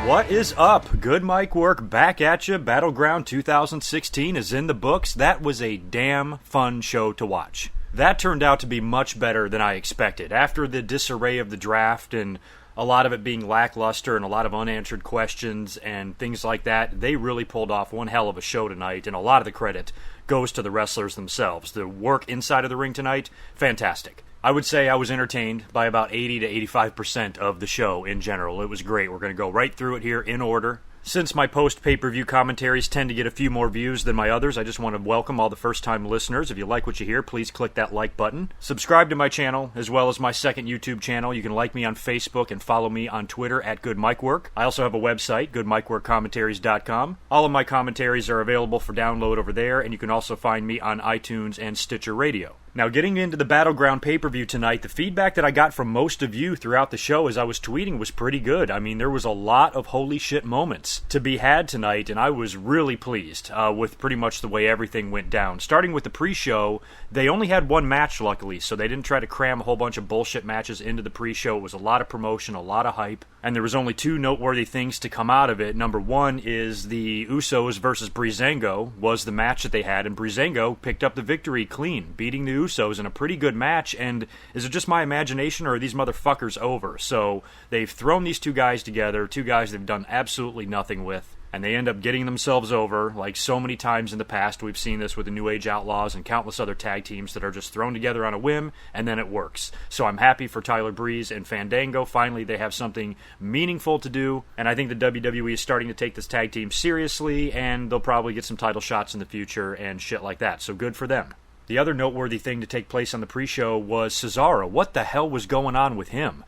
What is up? Good Mic Work back at you. Battleground 2016 is in the books. That was a damn fun show to watch. That turned out to be much better than I expected. After the disarray of the draft and a lot of it being lackluster and a lot of unanswered questions and things like that, they really pulled off one hell of a show tonight, and a lot of the credit goes to the wrestlers themselves. The work inside of the ring tonight, fantastic. I would say I was entertained by about 80 to 85% of the show in general. It was great. We're going to go right through it here in order. Since my post-pay-per-view commentaries tend to get a few more views than my others, I just want to welcome all the first-time listeners. If you like what you hear, please click that like button. Subscribe to my channel, as well as my second YouTube channel. You can like me on Facebook and follow me on Twitter at GoodMicWork. I also have a website, GoodMicWorkCommentaries.com. All of my commentaries are available for download over there, and you can also find me on iTunes and Stitcher Radio. Now, getting into the Battleground pay-per-view tonight, the feedback that I got from most of you throughout the show as I was tweeting was pretty good. I mean, there was a lot of holy shit moments to be had tonight, and I was really pleased with pretty much the way everything went down. Starting with the pre-show, they only had one match, luckily, so they didn't try to cram a whole bunch of bullshit matches into the pre-show. It was a lot of promotion, a lot of hype, and there was only two noteworthy things to come out of it. Number one is the Usos versus Breezango was the match that they had, and Breezango picked up the victory clean, beating the Usos in a pretty good match. And is it just my imagination, or are these motherfuckers over? So they've thrown these two guys together, two guys they've done absolutely nothing with, and they end up getting themselves over, like so many times in the past. We've seen this with the New Age Outlaws and countless other tag teams that are just thrown together on a whim, and then it works. So I'm happy for Tyler Breeze and Fandango. Finally, they have something meaningful to do, and I think the WWE is starting to take this tag team seriously, and they'll probably get some title shots in the future and shit like that, so good for them. The other noteworthy thing to take place on the pre-show was Cesaro. What the hell was going on with him?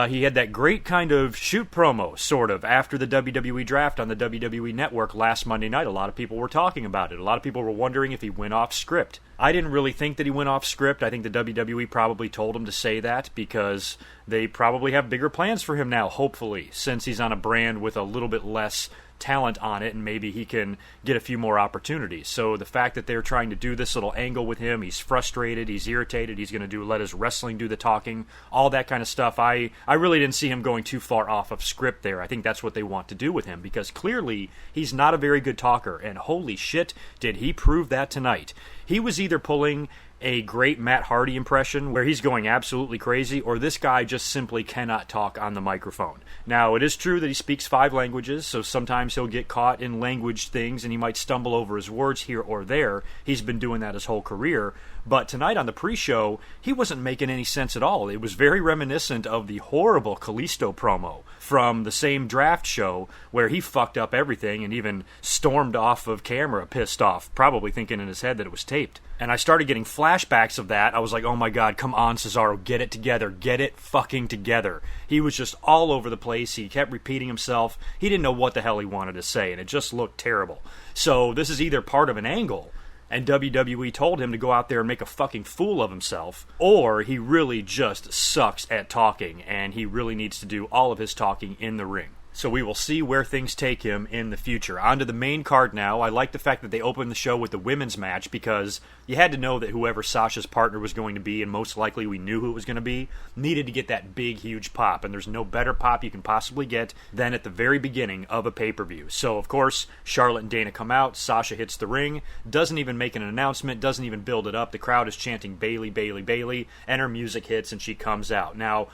He had that great kind of shoot promo, sort of, after the WWE draft on the WWE Network last Monday night. A lot of people were talking about it. A lot of people were wondering if he went off script. I didn't really think that he went off script. I think the WWE probably told him to say that because they probably have bigger plans for him now, hopefully, since he's on a brand with a little bit less talent on it, and maybe he can get a few more opportunities. So the fact that they're trying to do this little angle with him, he's frustrated, he's irritated, he's going to let his wrestling do the talking, all that kind of stuff. I really didn't see him going too far off of script there. I think that's what they want to do with him, because clearly he's not a very good talker, and holy shit, did he prove that tonight. He was either pulling a great Matt Hardy impression where he's going absolutely crazy, or this guy just simply cannot talk on the microphone. Now, it is true that he speaks 5 languages, so sometimes he'll get caught in language things and he might stumble over his words here or there. He's been doing that his whole career. But tonight on the pre-show, he wasn't making any sense at all. It was very reminiscent of the horrible Kalisto promo from the same draft show where he fucked up everything and even stormed off of camera pissed off, probably thinking in his head that it was taped. And I started getting flashbacks of that. I was like, oh my god, come on, Cesaro, get it together. Get it fucking together. He was just all over the place. He kept repeating himself. He didn't know what the hell he wanted to say, and it just looked terrible. So this is either part of an angle, and WWE told him to go out there and make a fucking fool of himself, or he really just sucks at talking, and he really needs to do all of his talking in the ring. So we will see where things take him in the future. On to the main card now. I like the fact that they opened the show with the women's match because you had to know that whoever Sasha's partner was going to be, and most likely we knew who it was going to be, needed to get that big, huge pop. And there's no better pop you can possibly get than at the very beginning of a pay-per-view. So, of course, Charlotte and Dana come out. Sasha hits the ring, doesn't even make an announcement, doesn't even build it up. The crowd is chanting Bayley, Bayley, Bayley, and her music hits and she comes out. Now,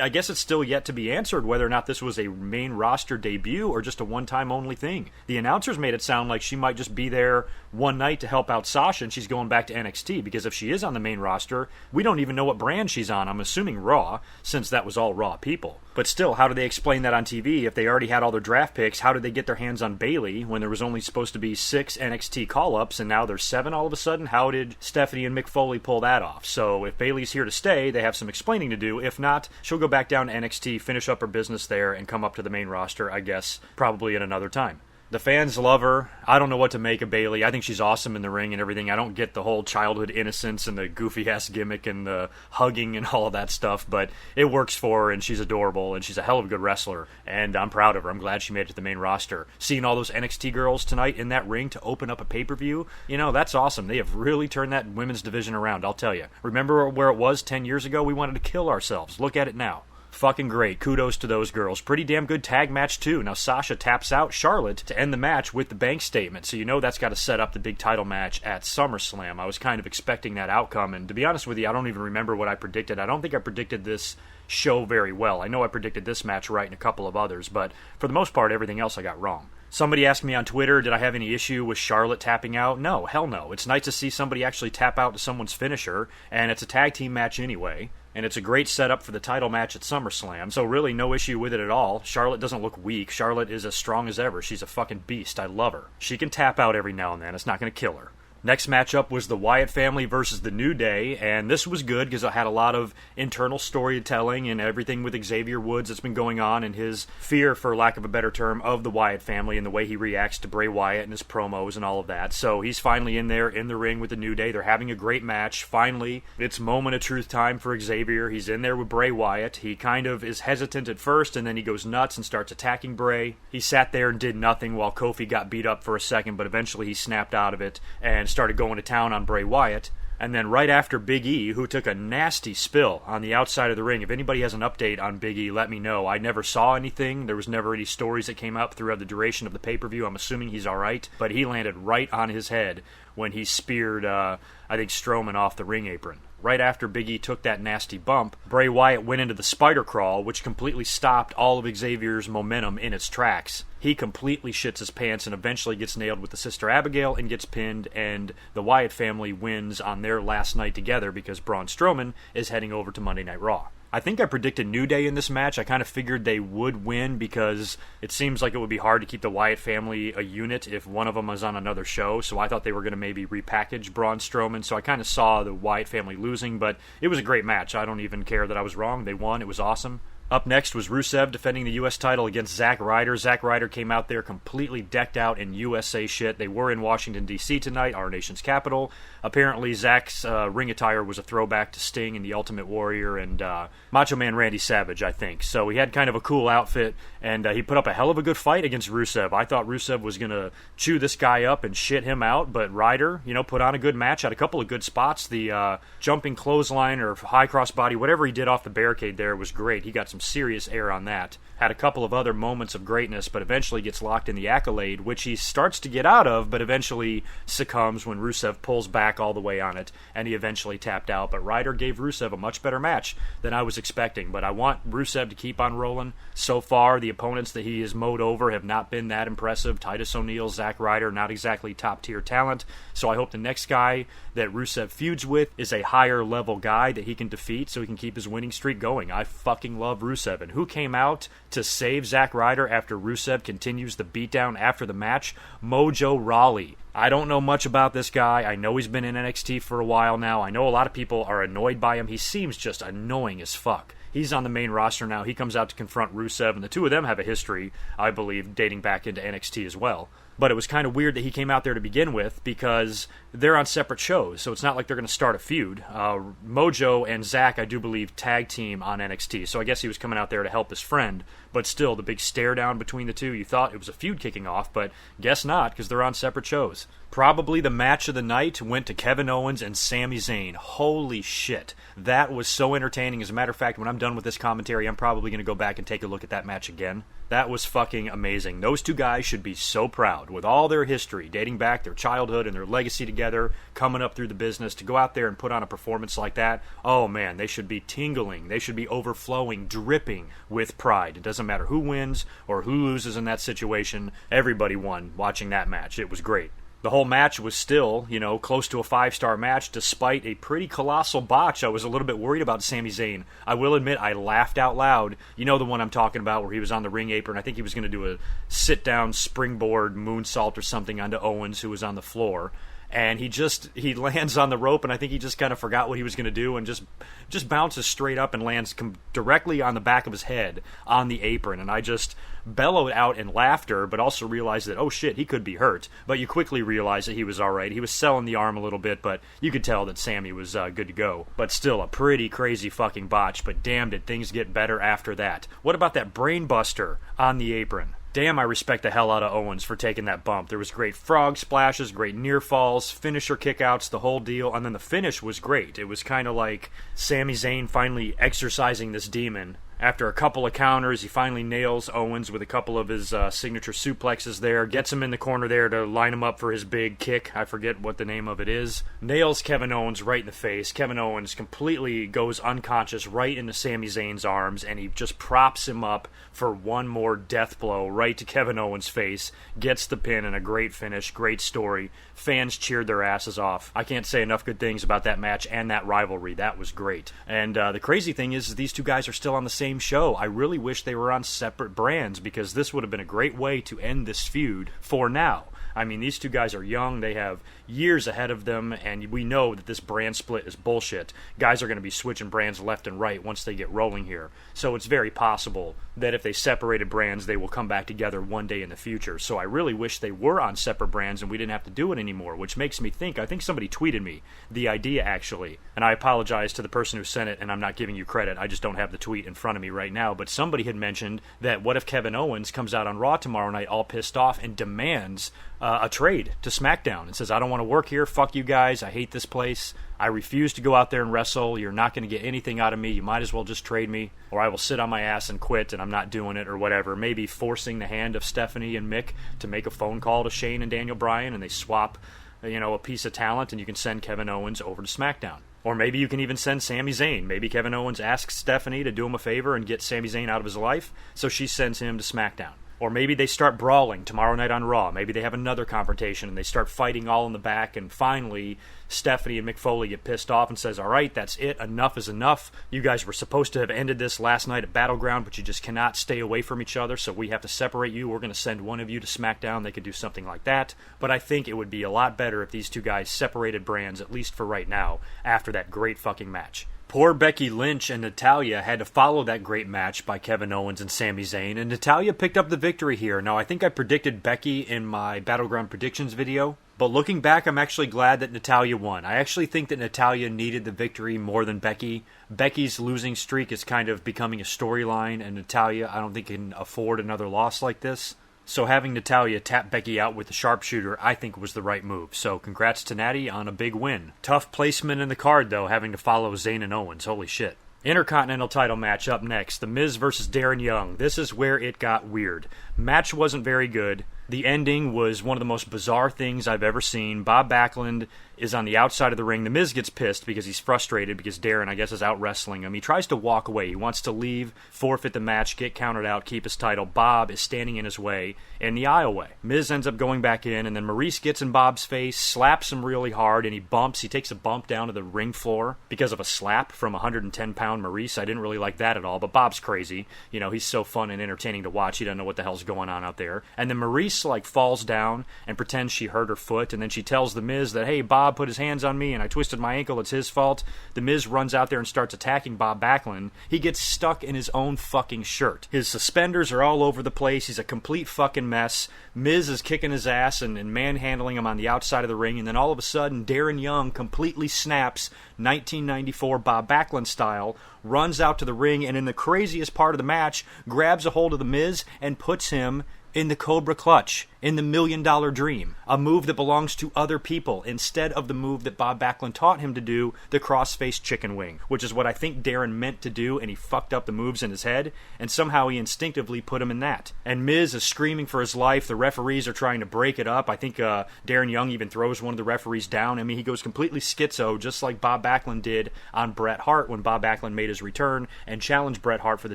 I guess it's still yet to be answered whether or not this was a main roster debut or just a one-time only thing. The announcers made it sound like she might just be there one night to help out Sasha and she's going back to NXT, because if she is on the main roster, we don't even know what brand she's on. I'm assuming Raw, since that was all Raw people. But still, how do they explain that on TV? If they already had all their draft picks, how did they get their hands on Bayley when there was only supposed to be 6 NXT call-ups and now there's 7 all of a sudden? How did Stephanie and Mick Foley pull that off? So if Bayley's here to stay, they have some explaining to do. If not, she'll go back down to NXT, finish up her business there, and come up to the main roster, I guess, probably at another time. The fans love her. I don't know what to make of Bayley. I think she's awesome in the ring and everything. I don't get the whole childhood innocence and the goofy-ass gimmick and the hugging and all of that stuff, but it works for her, and she's adorable, and she's a hell of a good wrestler, and I'm proud of her. I'm glad she made it to the main roster. Seeing all those NXT girls tonight in that ring to open up a pay-per-view, that's awesome. They have really turned that women's division around, I'll tell you. Remember where it was 10 years ago? We wanted to kill ourselves. Look at it now. Fucking great. Kudos to those girls. Pretty damn good tag match, too. Now, Sasha taps out Charlotte to end the match with the bank statement, so you know that's got to set up the big title match at SummerSlam. I was kind of expecting that outcome, and to be honest with you, I don't even remember what I predicted. I don't think I predicted this show very well. I know I predicted this match right and a couple of others, but for the most part, everything else I got wrong. Somebody asked me on Twitter, did I have any issue with Charlotte tapping out? No, hell no. It's nice to see somebody actually tap out to someone's finisher, and it's a tag team match anyway, and it's a great setup for the title match at SummerSlam, so really no issue with it at all. Charlotte doesn't look weak. Charlotte is as strong as ever. She's a fucking beast. I love her. She can tap out every now and then. It's not going to kill her. Next matchup was the Wyatt Family versus the New Day, and this was good because it had a lot of internal storytelling and everything with Xavier Woods that's been going on and his fear, for lack of a better term, of the Wyatt family and the way he reacts to Bray Wyatt and his promos and all of that. So he's finally in there in the ring with the New Day. They're having a great match. Finally, it's moment of truth time for Xavier. He's in there with Bray Wyatt. He kind of is hesitant at first, and then he goes nuts and starts attacking Bray. He sat there and did nothing while Kofi got beat up for a second, but eventually he snapped out of it and started going to town on Bray Wyatt. And then right after Big E, who took a nasty spill on the outside of the ring. If anybody has an update on Big E, let me know. I never saw anything. There was never any stories that came up throughout the duration of the pay-per-view. I'm assuming he's alright. But he landed right on his head when he speared, I think, Strowman off the ring apron. Right after Big E took that nasty bump, Bray Wyatt went into the spider crawl, which completely stopped all of Xavier's momentum in its tracks. He completely shits his pants and eventually gets nailed with the Sister Abigail and gets pinned, and the Wyatt family wins on their last night together because Braun Strowman is heading over to Monday Night Raw. I think I predicted New Day in this match. I kind of figured they would win because it seems like it would be hard to keep the Wyatt family a unit if one of them was on another show, so I thought they were going to maybe repackage Braun Strowman, so I kind of saw the Wyatt family losing, but it was a great match. I don't even care that I was wrong. They won. It was awesome. Up next was Rusev defending the U.S. title against Zack Ryder. Zack Ryder came out there completely decked out in USA shit. They were in Washington, D.C. tonight, our nation's capital. Apparently, Zack's ring attire was a throwback to Sting and the Ultimate Warrior and Macho Man Randy Savage, I think. So he had kind of a cool outfit, and he put up a hell of a good fight against Rusev. I thought Rusev was going to chew this guy up and shit him out, but Ryder, put on a good match, had a couple of good spots. The jumping clothesline or high crossbody, whatever he did off the barricade there was great. He got some serious air on that. Had a couple of other moments of greatness, but eventually gets locked in the Accolade, which he starts to get out of, but eventually succumbs when Rusev pulls back all the way on it, and he eventually tapped out. But Ryder gave Rusev a much better match than I was expecting, but I want Rusev to keep on rolling. So far, the opponents that he has mowed over have not been that impressive. Titus O'Neil, Zack Ryder, not exactly top-tier talent, so I hope the next guy that Rusev feuds with is a higher-level guy that he can defeat so he can keep his winning streak going. I fucking love Rusev. And who came out to save Zack Ryder after Rusev continues the beatdown after the match? Mojo Rawley. I don't know much about this guy. I know he's been in NXT for a while now. I know a lot of people are annoyed by him. He seems just annoying as fuck. He's on the main roster now. He comes out to confront Rusev, and the two of them have a history, I believe, dating back into NXT as well. But it was kind of weird that he came out there to begin with because they're on separate shows, so it's not like they're going to start a feud. Mojo and Zack, I do believe, tag team on NXT, so I guess he was coming out there to help his friend. But still, the big stare down between the two, you thought it was a feud kicking off, but guess not, because they're on separate shows. Probably the match of the night went to Kevin Owens and Sami Zayn. Holy shit. That was so entertaining. As a matter of fact, when I'm done with this commentary, I'm probably going to go back and take a look at that match again. That was fucking amazing. Those two guys should be so proud, with all their history, dating back their childhood and their legacy together, coming up through the business, to go out there and put on a performance like that. Oh man, they should be tingling. They should be overflowing, dripping with pride. It doesn't matter who wins or who loses in that situation. Everybody won watching that match. It was great. The whole match was still, close to a 5-star match, despite a pretty colossal botch. I was a little bit worried about Sami Zayn. I will admit, I laughed out loud. You know the one I'm talking about, where he was on the ring apron. I think he was going to do a sit-down springboard moonsault or something onto Owens, who was on the floor. And he lands on the rope, and I think he just kind of forgot what he was going to do and just bounces straight up and lands directly on the back of his head on the apron. And I just bellowed out in laughter, but also realized that, oh shit, he could be hurt. But you quickly realize that he was alright. He was selling the arm a little bit, but you could tell that Sammy was good to go. But still, a pretty crazy fucking botch, but damn did things get better after that. What about that brain buster on the apron? Damn, I respect the hell out of Owens for taking that bump. There was great frog splashes, great near falls, finisher kickouts, the whole deal, and then the finish was great. It was kind of like Sami Zayn finally exorcising this demon, After a couple of counters, he finally nails Owens with a couple of his signature suplexes there, gets him in the corner there to line him up for his big kick. I forget what the name of it is. Nails Kevin Owens right in the face. Kevin Owens completely goes unconscious right into Sami Zayn's arms, and he just props him up for one more death blow right to Kevin Owens' face. Gets the pin and a great finish, great story. Fans cheered their asses off. I can't say enough good things about that match and that rivalry. That was great. And the crazy thing is these two guys are still on the same show. I really wish they were on separate brands, because this would have been a great way to end this feud for now. I mean, these two guys are young, they have years ahead of them, and we know that this brand split is bullshit. Guys are going to be switching brands left and right once they get rolling here. So it's very possible that if they separated brands, they will come back together one day in the future. So I really wish they were on separate brands and we didn't have to do it anymore, which makes me think, I think somebody tweeted me the idea actually, and I apologize to the person who sent it, and I'm not giving you credit, I just don't have the tweet in front of me right now, but somebody had mentioned that what if Kevin Owens comes out on Raw tomorrow night all pissed off and demands a trade to SmackDown and says, I don't want to work here, fuck you guys, I hate this place, I refuse to go out there and wrestle, you're not going to get anything out of me, you might as well just trade me, or I will sit on my ass and quit and I'm not doing it, or whatever. Maybe forcing the hand of Stephanie and Mick to make a phone call to Shane and Daniel Bryan and they swap, a piece of talent and you can send Kevin Owens over to SmackDown. Or maybe you can even send Sami Zayn. Maybe Kevin Owens asks Stephanie to do him a favor and get Sami Zayn out of his life, so she sends him to SmackDown. Or maybe they start brawling tomorrow night on Raw. Maybe they have another confrontation and they start fighting all in the back, and finally Stephanie and Mick Foley get pissed off and says, all right, that's it, enough is enough. You guys were supposed to have ended this last night at Battleground, but you just cannot stay away from each other, so we have to separate you. We're going to send one of you to SmackDown. They could do something like that. But I think it would be a lot better if these two guys separated brands, at least for right now, after that great fucking match. Poor Becky Lynch and Natalya had to follow that great match by Kevin Owens and Sami Zayn, and Natalya picked up the victory here. Now, I think I predicted Becky in my Battleground predictions video, but looking back, I'm actually glad that Natalya won. I actually think that Natalya needed the victory more than Becky. Becky's losing streak is kind of becoming a storyline, and Natalya, I don't think, can afford another loss like this. So having Natalya tap Becky out with the sharpshooter, I think was the right move. So congrats to Natty on a big win. Tough placement in the card, though, having to follow Zayn and Owens. Holy shit. Intercontinental title match up next. The Miz versus Darren Young. This is where it got weird. Match wasn't very good. The ending was one of the most bizarre things I've ever seen. Bob Backlund is on the outside of the ring. The Miz gets pissed because he's frustrated because Darren, I guess, is out wrestling him. He tries to walk away. He wants to leave, forfeit the match, get counted out, keep his title. Bob is standing in his way in the aisleway. Miz ends up going back in, and then Maurice gets in Bob's face, slaps him really hard, and he bumps. He takes a bump down to the ring floor because of a slap from 110-pound Maurice. I didn't really like that at all, but Bob's crazy. He's so fun and entertaining to watch. He doesn't know what the hell's going on out there. And then Maurice, falls down and pretends she hurt her foot, and then she tells The Miz that, hey, Bob put his hands on me and I twisted my ankle, it's his fault. The Miz runs out there and starts attacking Bob Backlund. He gets stuck in his own fucking shirt. His suspenders are all over the place. He's a complete fucking mess. Miz is kicking his ass and manhandling him on the outside of the ring, and then all of a sudden Darren Young completely snaps 1994 Bob Backlund style, runs out to the ring, and in the craziest part of the match, grabs a hold of The Miz and puts him in the Cobra Clutch, in the $1 Million Dream, a move that belongs to other people, instead of the move that Bob Backlund taught him to do, the crossface chicken wing, which is what I think Darren meant to do, and he fucked up the moves in his head, and somehow he instinctively put him in that. And Miz is screaming for his life. The referees are trying to break it up. I think Darren Young even throws one of the referees down. I mean, he goes completely schizo, just like Bob Backlund did on Bret Hart when Bob Backlund made his return and challenged Bret Hart for the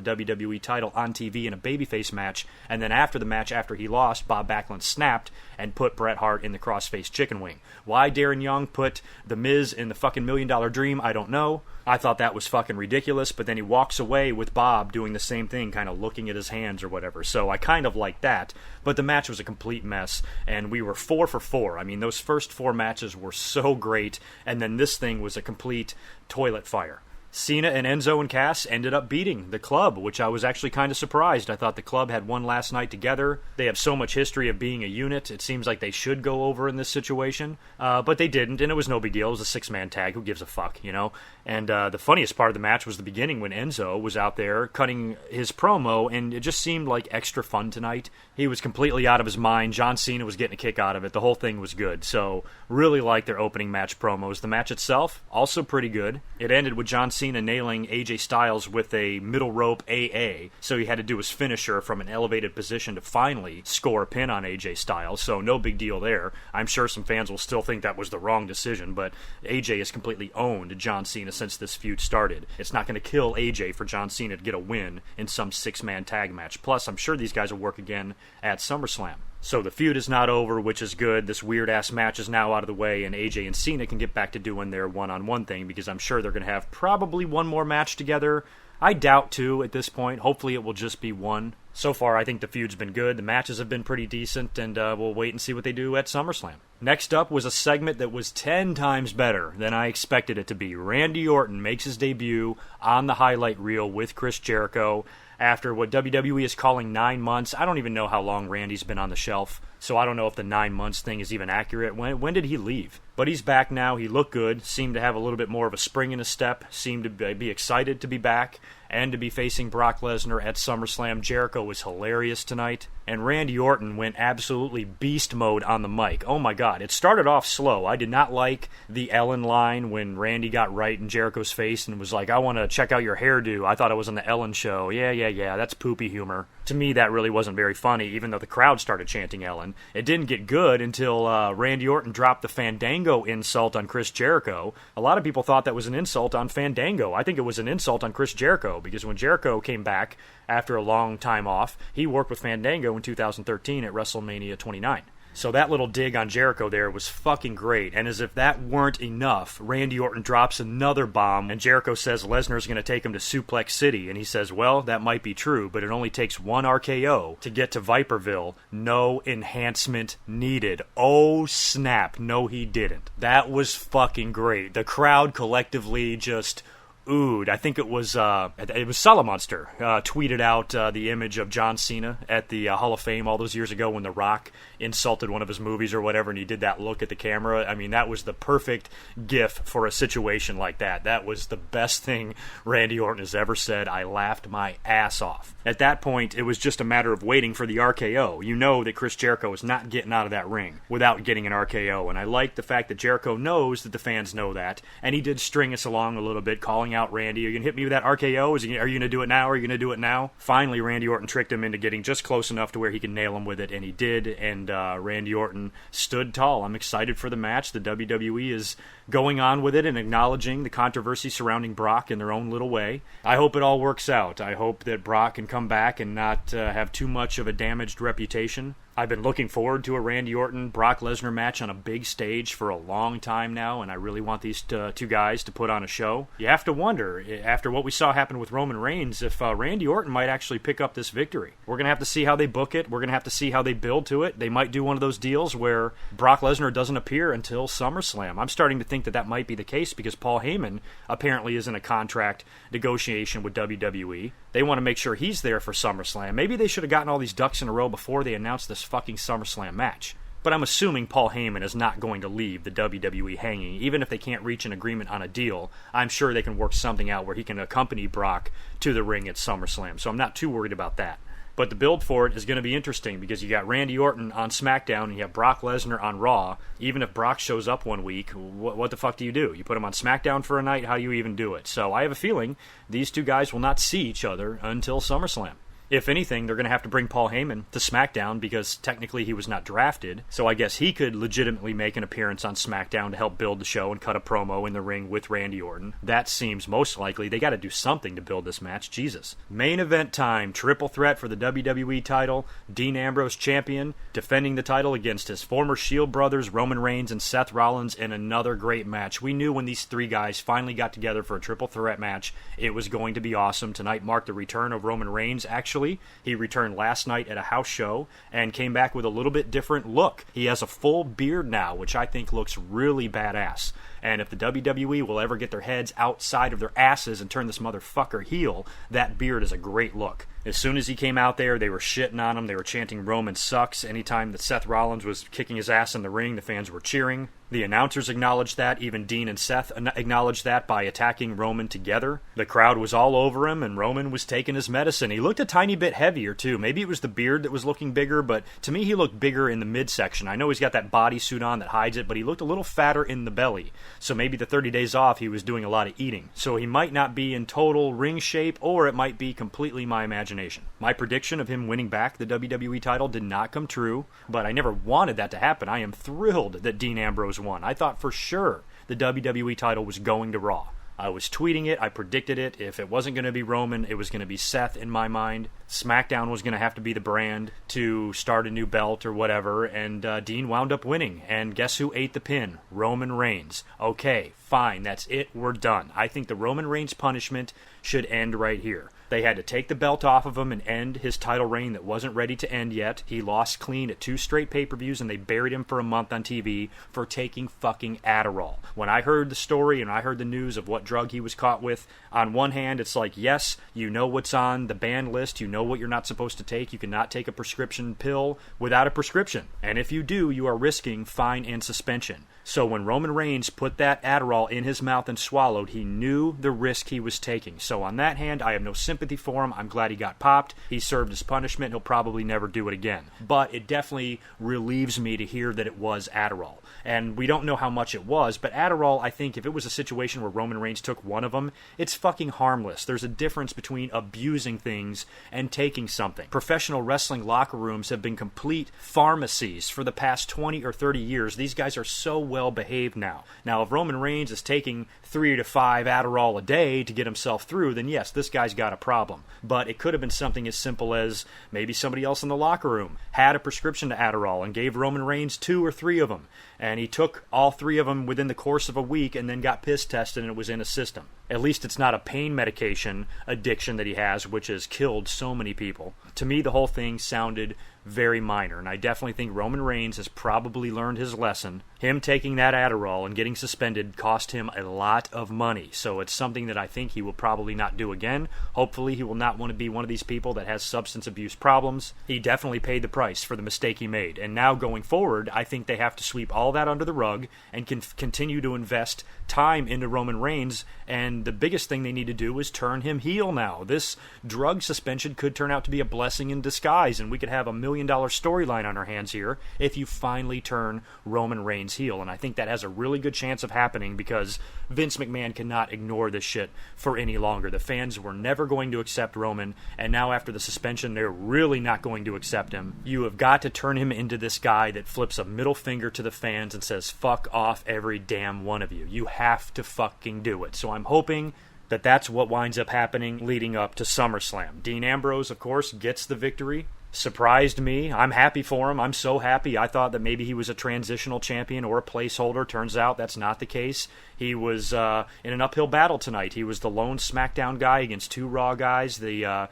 WWE title on TV in a babyface match, and then after the match, after he lost, Bob Backlund snapped and put Bret Hart in the crossface chicken wing. Why Darren Young put The Miz in the fucking $1 Million Dream, I don't know. I thought that was fucking ridiculous, but then he walks away with Bob doing the same thing, kind of looking at his hands or whatever, so I kind of like that, but the match was a complete mess, and we were 4 for 4. I mean, those first 4 matches were so great, and then this thing was a complete toilet fire. Cena and Enzo and Cass ended up beating the Club, which I was actually kind of surprised. I thought the Club had won last night together. They have so much history of being a unit. It seems like they should go over in this situation, but they didn't, and it was no big deal. It was a 6-man tag. Who gives a fuck, And the funniest part of the match was the beginning when Enzo was out there cutting his promo, and it just seemed like extra fun tonight. He was completely out of his mind. John Cena was getting a kick out of it. The whole thing was good. So really liked their opening match promos. The match itself, also pretty good. It ended with John Cena nailing AJ Styles with a middle rope AA, so he had to do his finisher from an elevated position to finally score a pin on AJ Styles, so no big deal there. I'm sure some fans will still think that was the wrong decision, but AJ has completely owned John Cena since this feud started. It's not going to kill AJ for John Cena to get a win in some six-man tag match. Plus, I'm sure these guys will work again at SummerSlam. So the feud is not over, which is good. This weird-ass match is now out of the way, and AJ and Cena can get back to doing their one-on-one thing, because I'm sure they're going to have probably one more match together. I doubt two at this point. Hopefully it will just be one. So far, I think the feud's been good. The matches have been pretty decent, and we'll wait and see what they do at SummerSlam. Next up was a segment that was 10 times better than I expected it to be. Randy Orton makes his debut on the highlight reel with Chris Jericho after what WWE is calling 9 months. I don't even know how long Randy's been on the shelf, so I don't know if the 9 months thing is even accurate. When did he leave? But he's back now. He looked good, seemed to have a little bit more of a spring in his step, seemed to be excited to be back and to be facing Brock Lesnar at SummerSlam. Jericho was hilarious tonight, and Randy Orton went absolutely beast mode on the mic. Oh my god, it started off slow. I did not like the Ellen line when Randy got right in Jericho's face and was like, I want to check out your hairdo. I thought it was on the Ellen show. Yeah, that's poopy humor. To me, that really wasn't very funny, even though the crowd started chanting Ellen. It didn't get good until Randy Orton dropped the Fandango insult on Chris Jericho. A lot of people thought that was an insult on Fandango. I think it was an insult on Chris Jericho, because when Jericho came back after a long time off, he worked with Fandango in 2013 at WrestleMania 29. So that little dig on Jericho there was fucking great. And as if that weren't enough, Randy Orton drops another bomb, and Jericho says Lesnar's going to take him to Suplex City. And he says, well, that might be true, but it only takes one RKO to get to Viperville. No enhancement needed. Oh, snap. No, he didn't. That was fucking great. The crowd collectively just oohed. I think it was Salamonster tweeted out the image of John Cena at the Hall of Fame all those years ago when The Rock insulted one of his movies or whatever, and he did that look at the camera. I mean, that was the perfect gif for a situation like that. That was the best thing Randy Orton has ever said. I laughed my ass off. At that point, it was just a matter of waiting for the RKO. You know that Chris Jericho is not getting out of that ring without getting an RKO, and I like the fact that Jericho knows that the fans know that, and he did string us along a little bit, calling out Randy, are you going to hit me with that RKO? Are you going to do it now? Are you going to do it now? Finally, Randy Orton tricked him into getting just close enough to where he could nail him with it, and he did, and Randy Orton stood tall. I'm excited for the match. The WWE is going on with it and acknowledging the controversy surrounding Brock in their own little way. I hope it all works out. I hope that Brock can come back and not have too much of a damaged reputation. I've been looking forward to a Randy Orton-Brock Lesnar match on a big stage for a long time now, and I really want these two guys to put on a show. You have to wonder, after what we saw happen with Roman Reigns, if Randy Orton might actually pick up this victory. We're going to have to see how they book it. We're going to have to see how they build to it. They might do one of those deals where Brock Lesnar doesn't appear until SummerSlam. I'm starting to think that that might be the case because Paul Heyman apparently is in a contract negotiation with WWE. They want to make sure he's there for SummerSlam. Maybe they should have gotten all these ducks in a row before they announced this fucking SummerSlam match. But I'm assuming Paul Heyman is not going to leave the WWE hanging. Even if they can't reach an agreement on a deal, I'm sure they can work something out where he can accompany Brock to the ring at SummerSlam. So I'm not too worried about that. But the build for it is going to be interesting because you got Randy Orton on SmackDown and you have Brock Lesnar on Raw. Even if Brock shows up one week, what the fuck do? You put him on SmackDown for a night? How do you even do it? So I have a feeling these two guys will not see each other until SummerSlam. If anything, they're going to have to bring Paul Heyman to SmackDown because technically he was not drafted, so I guess he could legitimately make an appearance on SmackDown to help build the show and cut a promo in the ring with Randy Orton. That seems most likely. They got to do something to build this match. Jesus. Main event time. Triple threat for the WWE title. Dean Ambrose champion, defending the title against his former Shield brothers, Roman Reigns and Seth Rollins, in another great match. We knew when these three guys finally got together for a triple threat match, it was going to be awesome. Tonight marked the return of Roman Reigns, actually. He returned last night at a house show and came back with a little bit different look. He has a full beard now, which I think looks really badass. And if the WWE will ever get their heads outside of their asses and turn this motherfucker heel, that beard is a great look. As soon as he came out there, they were shitting on him. They were chanting Roman sucks. Anytime that Seth Rollins was kicking his ass in the ring, the fans were cheering. The announcers acknowledged that. Even Dean and Seth acknowledged that by attacking Roman together. The crowd was all over him, and Roman was taking his medicine. He looked a tiny bit heavier, too. Maybe it was the beard that was looking bigger, but to me he looked bigger in the midsection. I know he's got that bodysuit on that hides it, but he looked a little fatter in the belly. So maybe the 30 days off, he was doing a lot of eating. So he might not be in total ring shape, or it might be completely my imagination. My prediction of him winning back the WWE title did not come true, but I never wanted that to happen. I am thrilled that Dean Ambrose won. I thought for sure the WWE title was going to Raw. I was tweeting it. I predicted it. If it wasn't going to be Roman, it was going to be Seth in my mind. SmackDown was going to have to be the brand to start a new belt or whatever, and Dean wound up winning. And guess who ate the pin? Roman Reigns. Okay, fine. That's it. We're done. I think the Roman Reigns punishment should end right here. They had to take the belt off of him and end his title reign that wasn't ready to end yet. He lost clean at 2 straight pay-per-views, and they buried him for a month on TV for taking fucking Adderall. When I heard the story and I heard the news of what drug he was caught with, on one hand, it's like, yes, you know what's on the ban list. You know what you're not supposed to take. You cannot take a prescription pill without a prescription. And if you do, you are risking fine and suspension. So when Roman Reigns put that Adderall in his mouth and swallowed, he knew the risk he was taking. So on that hand, I have no sympathy for him. I'm glad he got popped. He served his punishment. He'll probably never do it again. But it definitely relieves me to hear that it was Adderall. And we don't know how much it was, but Adderall, I think if it was a situation where Roman Reigns took one of them, it's fucking harmless. There's a difference between abusing things and taking something. Professional wrestling locker rooms have been complete pharmacies for the past 20 or 30 years. These guys are so well behaved now. Now, if Roman Reigns is taking 3 to 5 Adderall a day to get himself through, then yes, this guy's got a problem. But it could have been something as simple as maybe somebody else in the locker room had a prescription to Adderall and gave Roman Reigns 2 or 3 of them. And he took all 3 of them within the course of a week and then got piss tested and it was in his system. At least it's not a pain medication addiction that he has, which has killed so many people. To me, the whole thing sounded very minor, and I definitely think Roman Reigns has probably learned his lesson. Him taking that Adderall and getting suspended cost him a lot of money, so it's something that I think he will probably not do again. Hopefully he will not want to be one of these people that has substance abuse problems. He definitely paid the price for the mistake he made, and now going forward, I think they have to sweep all that under the rug and continue to invest time into Roman Reigns, and the biggest thing they need to do is turn him heel now. This drug suspension could turn out to be a blessing in disguise, and we could have $1 million storyline on our hands here if you finally turn Roman Reigns heel, and I think that has a really good chance of happening because Vince McMahon cannot ignore this shit for any longer. The fans were never going to accept Roman, and now after the suspension, they're really not going to accept him. You have got to turn him into this guy that flips a middle finger to the fans and says, fuck off every damn one of you. You have to fucking do it. So I'm hoping that that's what winds up happening leading up to SummerSlam. Dean Ambrose, of course, gets the victory. Surprised me. I'm happy for him. I'm so happy. I thought that maybe he was a transitional champion or a placeholder. Turns out that's not the case. He was in an uphill battle tonight. He was the lone SmackDown guy against 2 Raw guys. The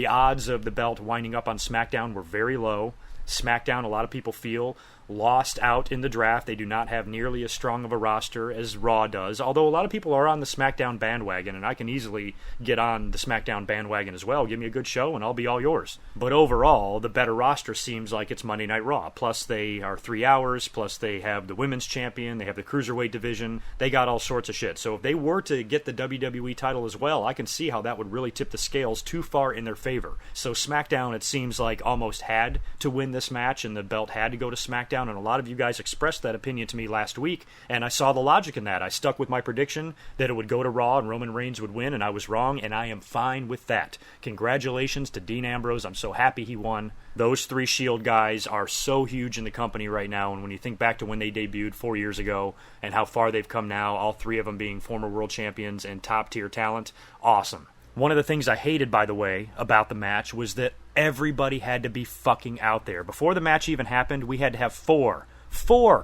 odds of the belt winding up on SmackDown were very low. SmackDown, a lot of people feel, lost out in the draft. They do not have nearly as strong of a roster as Raw does, although a lot of people are on the SmackDown bandwagon, and I can easily get on the SmackDown bandwagon as well. Give me a good show, and I'll be all yours. But overall, the better roster seems like it's Monday Night Raw. Plus, they are 3 hours, plus they have the Women's Champion, they have the Cruiserweight division, they got all sorts of shit. So if they were to get the WWE title as well, I can see how that would really tip the scales too far in their favor. So SmackDown, it seems like, almost had to win this match, and the belt had to go to SmackDown, and a lot of you guys expressed that opinion to me last week, and I saw the logic in that. I stuck with my prediction that it would go to Raw and Roman Reigns would win, and I was wrong, and I am fine with that. Congratulations to Dean Ambrose. I'm so happy he won. Those 3 Shield guys are so huge in the company right now, and when you think back to when they debuted 4 years ago and how far they've come now, all 3 of them being former world champions and top-tier talent, awesome. One of the things I hated, by the way, about the match was that everybody had to be fucking out there. Before the match even happened, we had to have 4,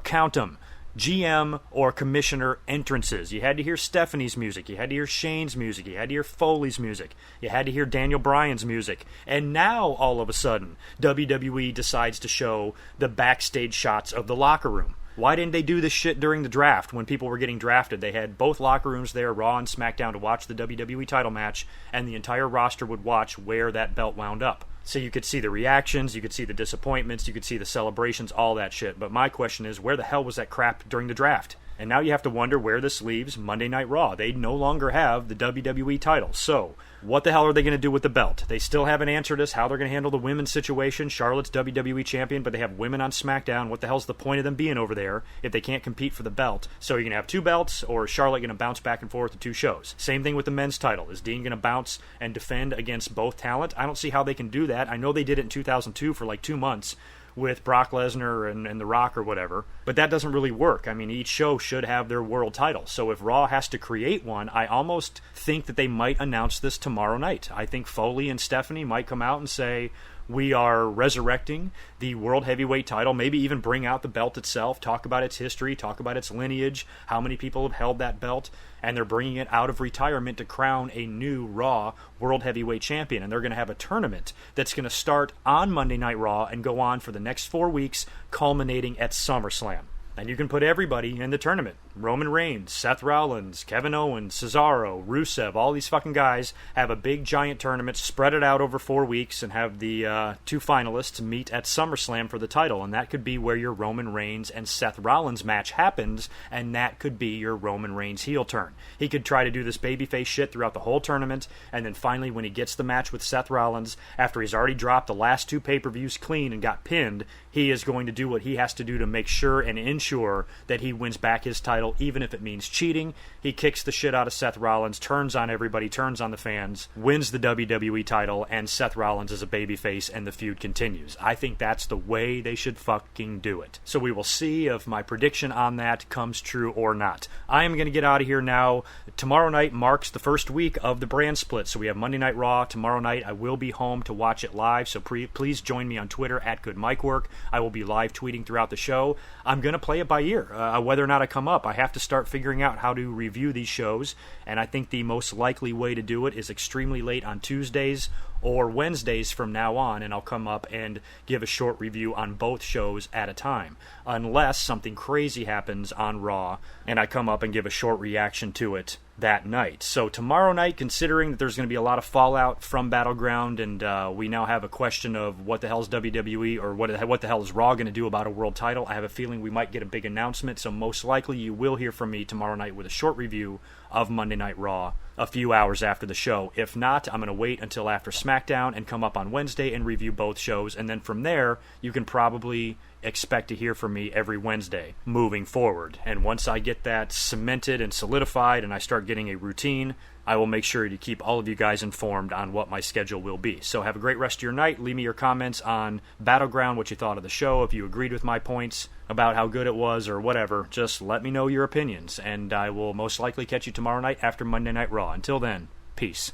count them, GM or commissioner entrances. You had to hear Stephanie's music, you had to hear Shane's music, you had to hear Foley's music, you had to hear Daniel Bryan's music, and now, all of a sudden, WWE decides to show the backstage shots of the locker room. Why didn't they do this shit during the draft when people were getting drafted? They had both locker rooms there, Raw and SmackDown, to watch the WWE title match, and the entire roster would watch where that belt wound up. So you could see the reactions, you could see the disappointments, you could see the celebrations, all that shit. But my question is, where the hell was that crap during the draft? And now you have to wonder where this leaves Monday Night Raw. They no longer have the WWE title. So, what the hell are they going to do with the belt? They still haven't answered us how they're going to handle the women's situation. Charlotte's WWE champion, but they have women on SmackDown. What the hell's the point of them being over there if they can't compete for the belt? So you're going to have two belts, or is Charlotte going to bounce back and forth to two shows? Same thing with the men's title. Is Dean going to bounce and defend against both talent? I don't see how they can do that. I know they did it in 2002 for like 2 months with Brock Lesnar and The Rock or whatever, but that doesn't really work. I mean, each show should have their world title. So if Raw has to create one, I almost think that they might announce this tomorrow night. I think Foley and Stephanie might come out and say, we are resurrecting the World Heavyweight title, maybe even bring out the belt itself, talk about its history, talk about its lineage, how many people have held that belt, and they're bringing it out of retirement to crown a new Raw World Heavyweight champion. And they're going to have a tournament that's going to start on Monday Night Raw and go on for the next 4 weeks, culminating at SummerSlam. And you can put everybody in the tournament. Roman Reigns, Seth Rollins, Kevin Owens, Cesaro, Rusev, all these fucking guys have a big giant tournament, spread it out over 4 weeks, and have the two finalists meet at SummerSlam for the title. And that could be where your Roman Reigns and Seth Rollins match happens, and that could be your Roman Reigns heel turn. He could try to do this babyface shit throughout the whole tournament, and then finally when he gets the match with Seth Rollins, after he's already dropped the last 2 pay-per-views clean and got pinned, he is going to do what he has to do to make sure and ensure that he wins back his title, even if it means cheating. He kicks the shit out of Seth Rollins, turns on everybody, turns on the fans, wins the WWE title, and Seth Rollins is a babyface, and the feud continues. I think that's the way they should fucking do it. So we will see if my prediction on that comes true or not. I am going to get out of here now. Tomorrow night marks the first week of the brand split, so we have Monday Night Raw. Tomorrow night I will be home to watch it live, so please join me on Twitter at GoodMicWork. I will be live tweeting throughout the show. I'm going to play it by ear. Whether or not I come up, I have to start figuring out how to review these shows, and I think the most likely way to do it is extremely late on Tuesdays or Wednesdays from now on, and I'll come up and give a short review on both shows at a time, unless something crazy happens on Raw and I come up and give a short reaction to it that night. So tomorrow night, considering that there's going to be a lot of fallout from Battleground, and we now have a question of what the hell is WWE, or what the hell is Raw going to do about a world title, I have a feeling we might get a big announcement, so most likely you will hear from me tomorrow night with a short review of Monday Night Raw a few hours after the show. If not, I'm going to wait until after SmackDown and come up on Wednesday and review both shows, and then from there, you can probably expect to hear from me every Wednesday moving forward. And once I get that cemented and solidified and I start getting a routine, I will make sure to keep all of you guys informed on what my schedule will be. So have a great rest of your night. Leave me your comments on Battleground, what you thought of the show, if you agreed with my points about how good it was or whatever. Just let me know your opinions, and I will most likely catch you tomorrow night after Monday Night Raw. Until then, peace.